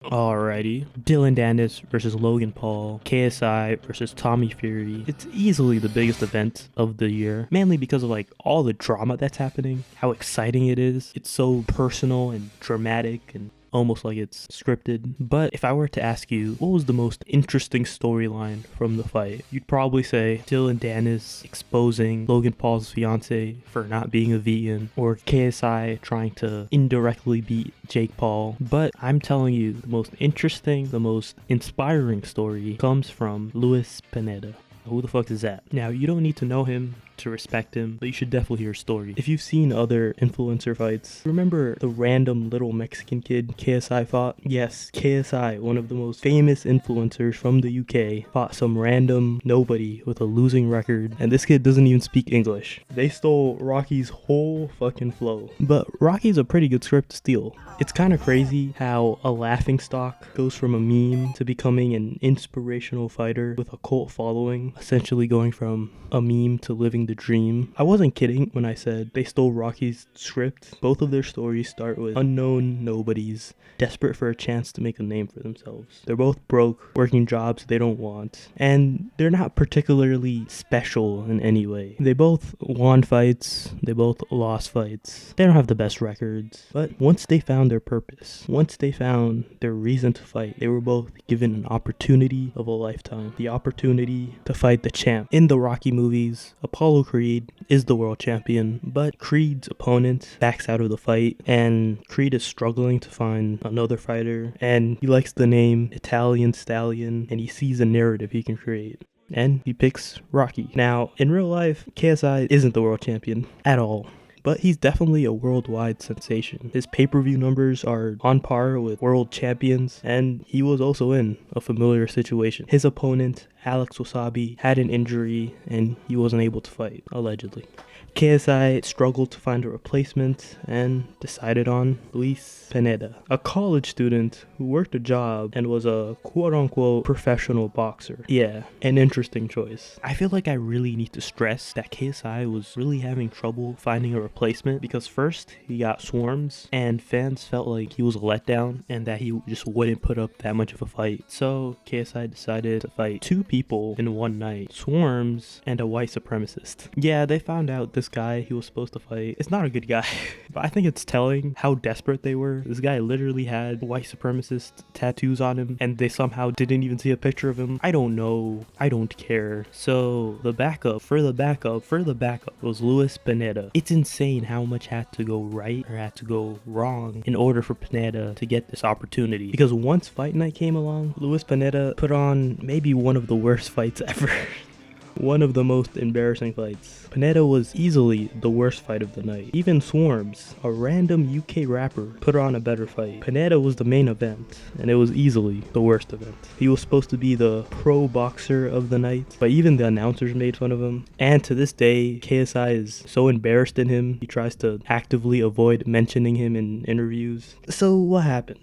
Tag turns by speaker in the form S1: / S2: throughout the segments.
S1: Alrighty, Dillion Danis versus Logan Paul, KSI versus Tommy Fury. It's easily the biggest event of the year, mainly because of all the drama that's happening, how exciting it is. It's so personal and dramatic and almost like it's scripted. But if I were to ask you, what was the most interesting storyline from the fight? You'd probably say Dillion Danis exposing Logan Paul's fiance for not being a vegan, or KSI trying to indirectly beat Jake Paul. But I'm telling you, the most interesting, the most inspiring story comes from Luis Pineda. Who the fuck is that? Now, you don't need to know him to respect him, but you should definitely hear his story. If you've seen other influencer fights, remember the random little Mexican kid KSI fought? Yes, KSI, one of the most famous influencers from the UK, fought some random nobody with a losing record, and this kid doesn't even speak English. They stole Rocky's whole fucking flow. But Rocky's a pretty good script to steal. It's kind of crazy how a laughingstock goes from a meme to becoming an inspirational fighter with a cult following, essentially going from a meme to living the dream. I wasn't kidding when I said they stole Rocky's script. Both of their stories start with unknown nobodies desperate for a chance to make a name for themselves. They're both broke, working jobs they don't want, and they're not particularly special in any way. They both won fights, they both lost fights. They don't have the best records, but once they found their purpose, once they found their reason to fight, they were both given an opportunity of a lifetime. The opportunity to fight the champ. In the Rocky movies, Apollo Creed is the world champion, but Creed's opponent backs out of the fight, and Creed is struggling to find another fighter, and he likes the name Italian Stallion, and he sees a narrative he can create, and he picks Rocky. Now, in real life, KSI isn't the world champion at all, but he's definitely a worldwide sensation. His pay-per-view numbers are on par with world champions, and he was also in a familiar situation. His opponent, Alex Wasabi, had an injury and he wasn't able to fight, allegedly. KSI struggled to find a replacement and decided on Luis Pineda, a college student who worked a job and was a quote-unquote professional boxer. Yeah, an interesting choice. I feel like I really need to stress that KSI was really having trouble finding a replacement, because first he got Swarms and fans felt like he was a letdown and that he just wouldn't put up that much of a fight. So KSI decided to fight two people in one night, Swarms and a white supremacist. Yeah, they found out this guy he was supposed to fight is not a good guy. But I think it's telling how desperate they were. This guy literally had white supremacist tattoos on him, and they somehow didn't even see a picture of him. I don't know. I don't care. So the backup was Luis Pineda. It's insane how much had to go right or had to go wrong in order for Pineda to get this opportunity. Because once fight night came along, Luis Pineda put on maybe one of the worst fights ever. One of the most embarrassing fights. Pineda was easily the worst fight of the night. Even Swarms, a random UK rapper, put on a better fight. Pineda was the main event, and it was easily the worst event. He was supposed to be the pro boxer of the night, but even the announcers made fun of him. And to this day, KSI is so embarrassed in him, he tries to actively avoid mentioning him in interviews. So what happened?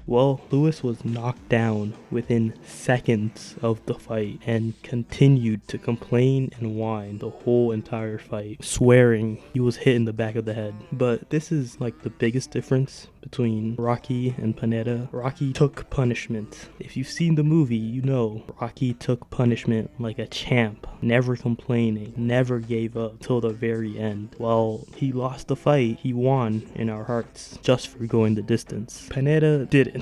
S1: Well, Luis was knocked down within seconds of the fight and continued to complain and whine the whole entire fight, swearing he was hit in the back of the head. But this is the biggest difference between Rocky and Pineda. Rocky took punishment. If you've seen the movie, you know Rocky took punishment like a champ, never complaining, never gave up till the very end. While he lost the fight, he won in our hearts just for going the distance. Pineda didn't.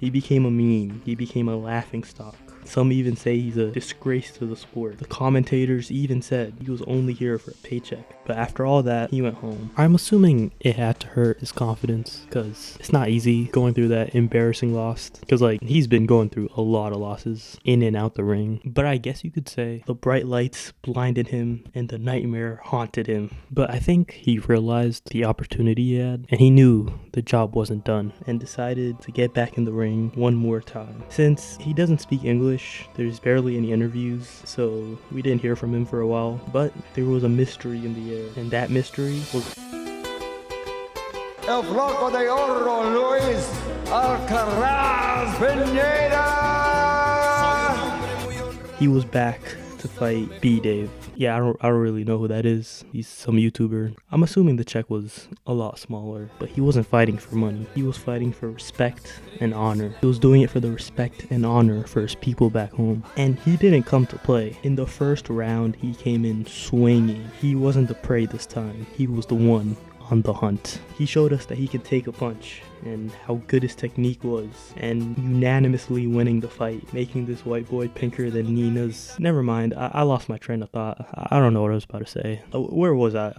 S1: He became a meme. He became a laughingstock. Some even say he's a disgrace to the sport. The commentators even said he was only here for a paycheck. But after all that, he went home. I'm assuming it had to hurt his confidence, because it's not easy going through that embarrassing loss. Because he's been going through a lot of losses in and out the ring. But I guess you could say the bright lights blinded him and the nightmare haunted him. But I think he realized the opportunity he had, and he knew the job wasn't done, and decided to get back in the ring one more time. Since he doesn't speak English, there's barely any interviews, so we didn't hear from him for a while, but there was a mystery in the air, and that mystery was El Flaco de Oro, Luis Alcaraz Pineda. He was back to fight BDave. Yeah, I don't really know who that is. He's some YouTuber. I'm assuming the check was a lot smaller, but he wasn't fighting for money. He was fighting for respect and honor. He was doing it for the respect and honor for his people back home. And he didn't come to play. In the first round, he came in swinging. He wasn't the prey this time. He was the one on the hunt. He showed us that he could take a punch and how good his technique was, and unanimously winning the fight, making this white boy pinker than Nina's. Never mind, I lost my train of thought. I don't know what I was about to say. Where was I?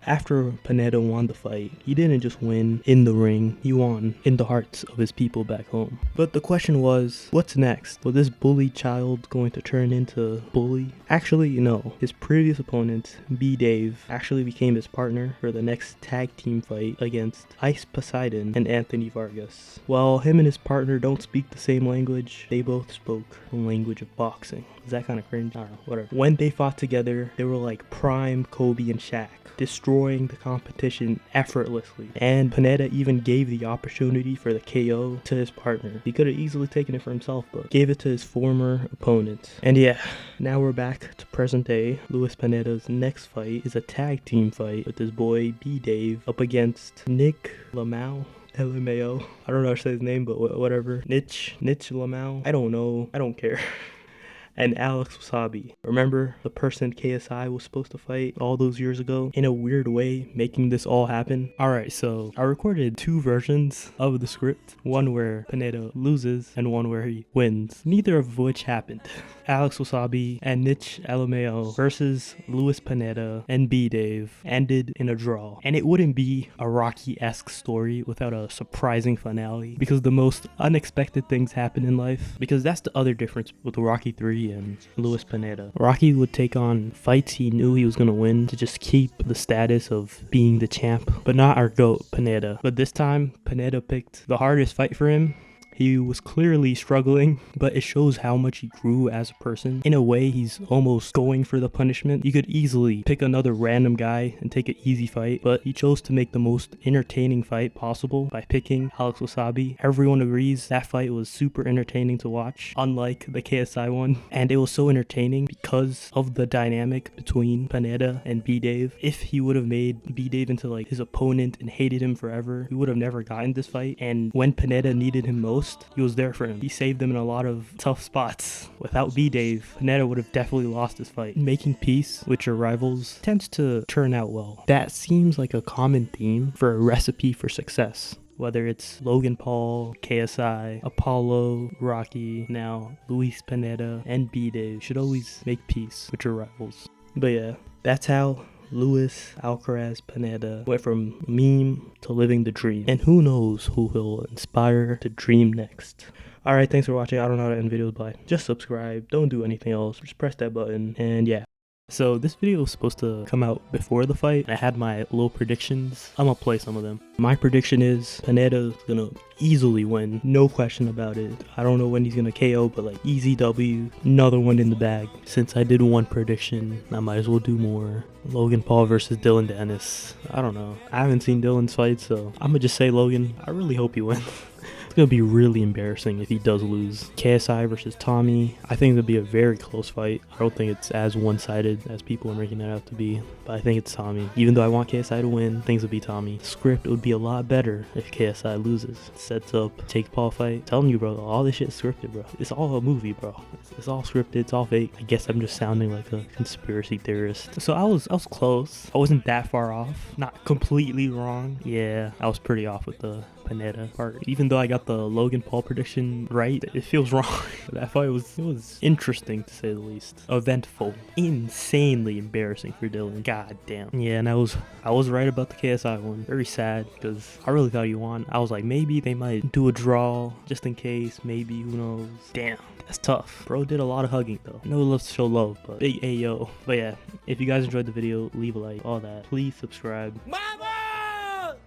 S1: After Pineda won the fight, he didn't just win in the ring, he won in the hearts of his people back home. But the question was, what's next? Was this bully child going to turn into bully? Actually, no. His previous opponent, BDave, actually became his partner for the next tag team fight against Ice Poseidon and Anthony Vargas. While him and his partner don't speak the same language, they both spoke the language of boxing. Is that kind of cringe? I don't know, whatever. When they fought together, they were like prime Kobe and Shaq, destroying the competition effortlessly. And Pineda even gave the opportunity for the KO to his partner. He could have easily taken it for himself, but gave it to his former opponent. And yeah, now we're back to present day. Luis Pineda's next fight is a tag team fight with his boy BDave up against Nick Lamau. LMAO. I don't know how to say his name, but whatever. Niche Lamau. I don't know. I don't care. And Alex Wasabi. Remember the person KSI was supposed to fight all those years ago? In a weird way, making this all happen. Alright, so I recorded 2 versions of the script. One where Pineda loses and one where he wins. Neither of which happened. Alex Wasabi and Niche LMAO versus Luis Pineda and BDave ended in a draw. And it wouldn't be a Rocky-esque story without a surprising finale, because the most unexpected things happen in life. Because that's the other difference with Rocky 3 and Luis Pineda. Rocky would take on fights he knew he was going to win to just keep the status of being the champ, but not our GOAT, Pineda. But this time, Pineda picked the hardest fight for him. He was clearly struggling, but it shows how much he grew as a person. In a way, he's almost going for the punishment. You could easily pick another random guy and take an easy fight, but he chose to make the most entertaining fight possible by picking Alex Wasabi. Everyone agrees that fight was super entertaining to watch, unlike the KSI one. And it was so entertaining because of the dynamic between Pineda and BDave. If he would have made BDave into like his opponent and hated him forever, he would have never gotten this fight. And when Pineda needed him most, he was there for him. He saved them in a lot of tough spots. Without BDave, Pineda would have definitely lost this fight. Making peace with your rivals tends to turn out well. That seems like a common theme for a recipe for success. Whether it's Logan Paul, KSI, Apollo, Rocky, now Luis Pineda, and BDave should always make peace with your rivals. But yeah, that's how Luis Alcaraz Pineda went from meme to living the dream. And who knows who he'll inspire to dream next. Alright, thanks for watching. I don't know how to end videos, but just subscribe. Don't do anything else. Just press that button. And yeah. So this video was supposed to come out before the fight. I had my little predictions. I'm gonna play some of them. My prediction is Pineda's gonna easily win. No question about it. I don't know when he's gonna KO, but like easy W. Another one in the bag. Since I did one prediction, I might as well do more. Logan Paul versus Dillion Danis. I don't know. I haven't seen Dillon's fight, so I'm gonna just say Logan. I really hope you win. It's gonna be really embarrassing if he does lose. KSI versus Tommy. I think it'll be a very close fight. I don't think it's as one-sided as people are making it out to be, but I think it's Tommy. Even though I want KSI to win, things will be Tommy. Script would be a lot better if KSI loses. Sets up Jake Paul fight. Telling you, bro, all this shit is scripted, bro. It's all a movie, bro. It's all scripted. It's all fake. I guess I'm just sounding like a conspiracy theorist. So I was close. I wasn't that far off. Not completely wrong. Yeah, I was pretty off with the Pineda part. Even though I got the Logan Paul prediction right, it feels wrong. That fight was interesting to say the least. Eventful. Insanely embarrassing for Dillion. God damn. Yeah, and I was right about the KSI one. Very sad because I really thought he won. I was like, maybe they might do a draw just in case. Maybe, who knows. Damn. That's tough. Bro did a lot of hugging though. I know he loves to show love, but big Ayo. But yeah, if you guys enjoyed the video, leave a like, all that. Please subscribe. Mama!